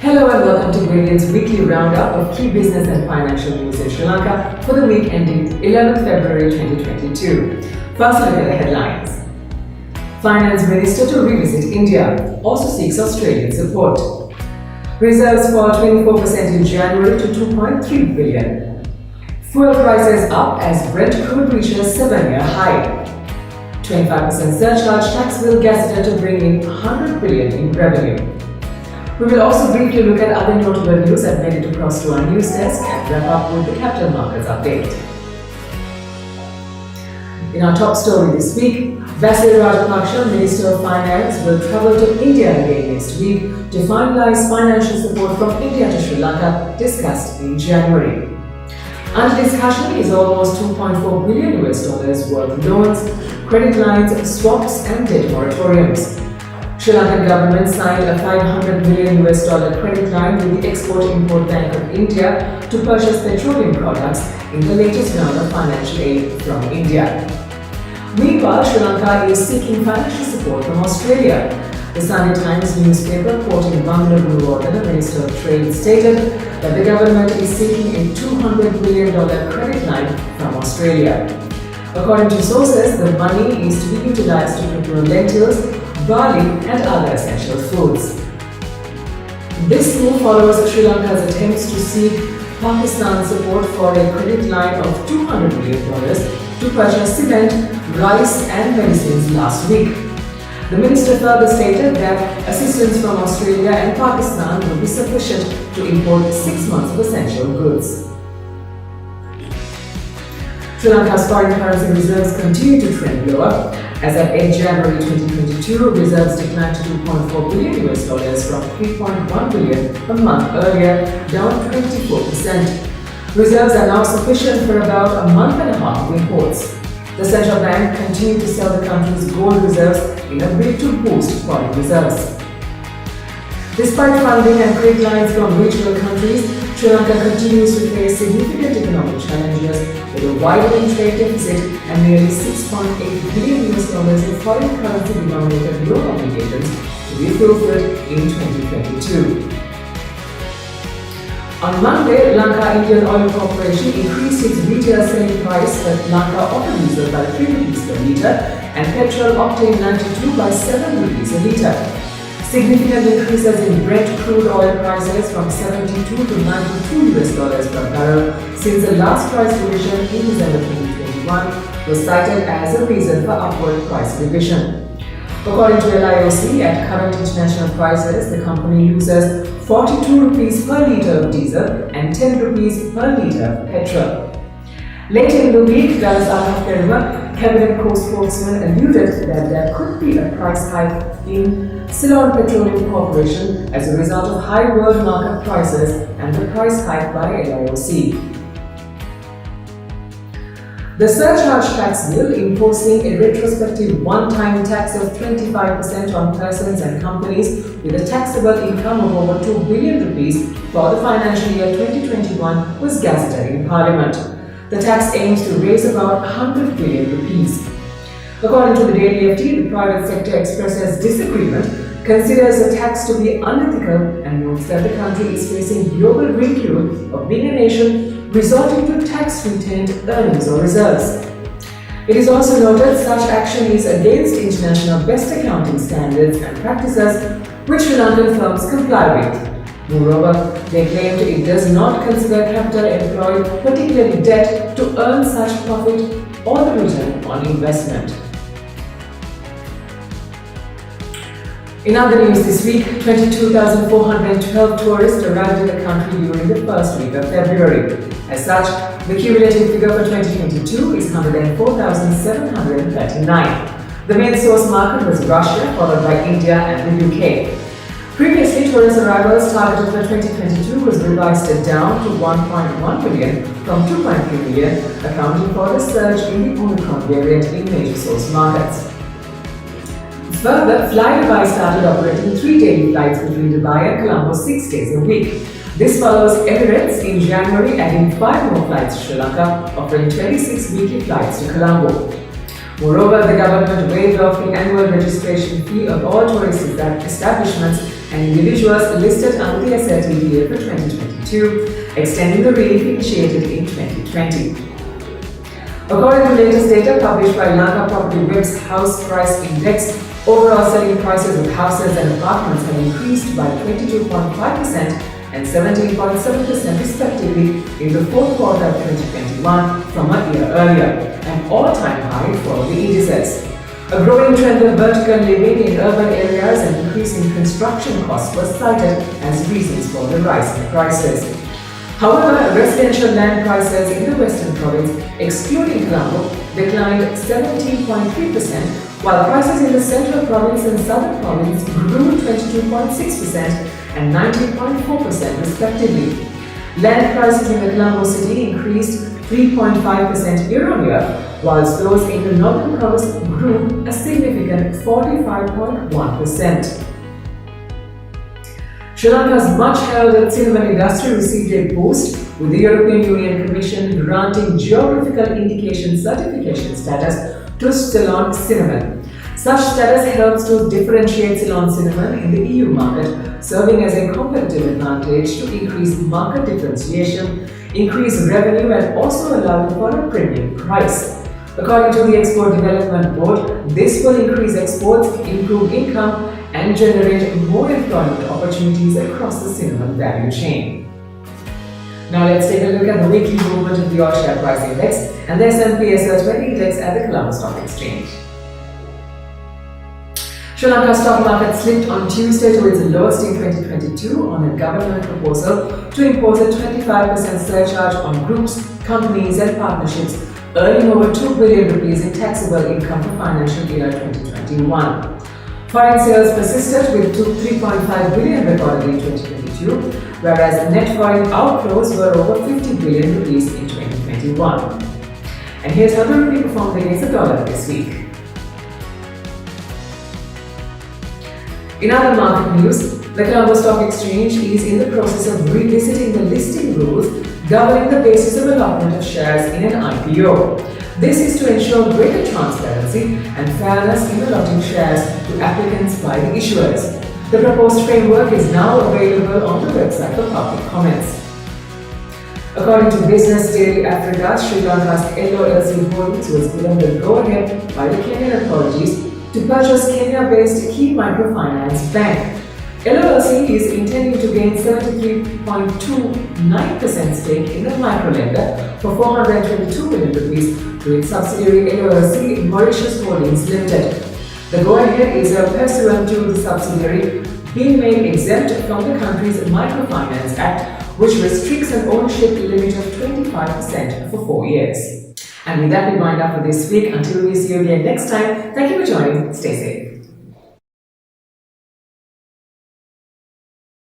Hello and welcome to Gradient's weekly roundup of key business and financial news in Sri Lanka for the week ending 11th February 2022. First, look at the headlines. Finance Minister to revisit India, also seeks Australian support. Reserves fall 24% in January to 2.3 billion. Fuel prices up as Brent Crude reaches 7-year high. 25% surcharge tax bill gazetted to bring in 100 billion in revenue. We will also briefly look at other notable news that made it across to our news desk and wrap up with the capital markets update. In our top story this week, Roshaan, Minister of Finance, will travel to India again next week to finalise financial support from India to Sri Lanka discussed in January. Under discussion is almost $2.4 billion worth of loans, credit lines, swaps and debt moratoriums. Sri Lankan government signed a $500 million credit line with the Export-Import Bank of India to purchase petroleum products in the latest round of financial aid from India. Meanwhile, Sri Lanka is seeking financial support from Australia. The Sunday Times newspaper, quoting Bangla Guru, Minister of Trade, stated that the government is seeking a $200 million credit line from Australia. According to sources, the money is to be utilised to procure lentils, barley and other essential foods. This move follows Sri Lanka's attempts to seek Pakistan's support for a credit line of $200 million to purchase cement, rice and medicines last week. The minister further stated that assistance from Australia and Pakistan would be sufficient to import 6 months of essential goods. Sri Lanka's foreign currency reserves continue to trend lower, as at 8 January 2022, reserves declined to $2.4 billion from $3.1 billion a month earlier, down 24%. Reserves are now sufficient for about a month and a half of imports. The central bank continued to sell the country's gold reserves in a bid to boost foreign reserves. Despite funding and credit lines from regional countries, Sri Lanka continues to face significant economic challenges with a widening trade deficit and nearly $6.8 billion in foreign currency denominated loan obligations to be fulfilled in 2022. On Monday, Lanka Indian Oil Corporation increased its retail selling price for Lanka auto diesel by 3 rupees per litre and petrol octane 92 by 7 rupees a litre. Significant increases in Brent Crude oil prices from $72 to $92 per barrel since the last price revision in December 2021 was cited as a reason for upward price revision. According to LIOC, at current international prices, the company loses 42 rupees per litre of diesel and 10 rupees per litre of petrol. Later in the week, Cabinet co-spokesman alluded that there could be a price hike in Ceylon Petroleum Corporation as a result of high world market prices and the price hike by LIOC. The surcharge tax bill imposing a retrospective one-time tax of 25% on persons and companies with a taxable income of over 2 billion rupees for the financial year 2021 was gazetted in Parliament. The tax aims to raise about 100 billion rupees. According to the Daily FT, the private sector expresses disagreement, considers the tax to be unethical and notes that the country is facing global ridicule of being a nation resorting to tax-retained earnings or reserves. It is also noted such action is against international best accounting standards and practices which Sri Lankan firms comply with. Moreover, they claimed it does not consider capital employed, particularly debt, to earn such profit or the return on investment. In other news this week, 22,412 tourists arrived in the country during the first week of February. As such, the cumulative figure for 2022 is 104,739. The main source market was Russia, followed by India and the UK. Previously, tourist arrivals targeted for 2022 was revised down to 1.1 million from 2.3 million, accounting for the surge in the Omicron variant in major source markets. Further, Flydubai started operating 3 daily flights between Dubai and Colombo 6 days a week. This follows Emirates in January adding 5 more flights to Sri Lanka, offering 26 weekly flights to Colombo. Moreover, the government waived off the annual registration fee of all tourist establishments and individuals listed under the SLTDA for 2022, extending the relief initiated in 2020. According to latest data published by Lanka Property Web's House Price Index, overall selling prices of houses and apartments have increased by 22.5% and 17.7% respectively in the fourth quarter of 2021 from a year earlier, an all-time high for the indices. A growing trend of vertical living in urban areas and increasing construction costs were cited as reasons for the rise in prices. However, residential land prices in the Western Province, excluding Colombo, declined 17.3%, while prices in the Central Province and Southern Province grew 22.6% and 19.4% respectively. Land prices in the Colombo city increased 3.5% year-on-year, whilst those in the Northern Province grew a significant 45.1%. Sri Lanka's much-heralded cinnamon industry received a boost, with the European Union Commission granting geographical indication certification status to Ceylon cinnamon. Such status helps to differentiate Ceylon cinnamon in the EU market, serving as a competitive advantage to increase market differentiation, increase revenue, and also allowing for a premium price. According to the Export Development Board, this will increase exports, improve income, and generate more employment opportunities across the cinnamon value chain. Now let's take a look at the weekly movement of the All Share Price Index and the S&P SL20 Index at the Colombo Stock Exchange. Sri Lanka's stock market slipped on Tuesday to its lowest in 2022 on a government proposal to impose a 25% surcharge on groups, companies, and partnerships earning over 2 billion rupees in taxable income for financial year 2021. Foreign sales persisted with 3.5 billion recorded in 2022, whereas net foreign outflows were over 50 billion rupees in 2021. And here's how the rupee performed against the dollar this week. In other market news, the Colombo Stock Exchange is in the process of revisiting the listing rules governing the basis of allotment of shares in an IPO. This is to ensure greater transparency and fairness in allotting shares to applicants by the issuers. The proposed framework is now available on the website for public comments. According to Business Daily Africa, Sri Lanka's LOLC Holdings was given the go-ahead by the Kenyan authorities to purchase Kenya-based Key Microfinance Bank. LOLC is intending to gain 73.29% stake in the microlender for 422 million rupees to its subsidiary LOLC Mauritius Holdings Limited. The go-ahead is pursuant to the subsidiary being made exempt from the country's Microfinance Act, which restricts an ownership limit of 25% for 4 years. And with that, we wind up for this week. Until we see you again next time, thank you for joining.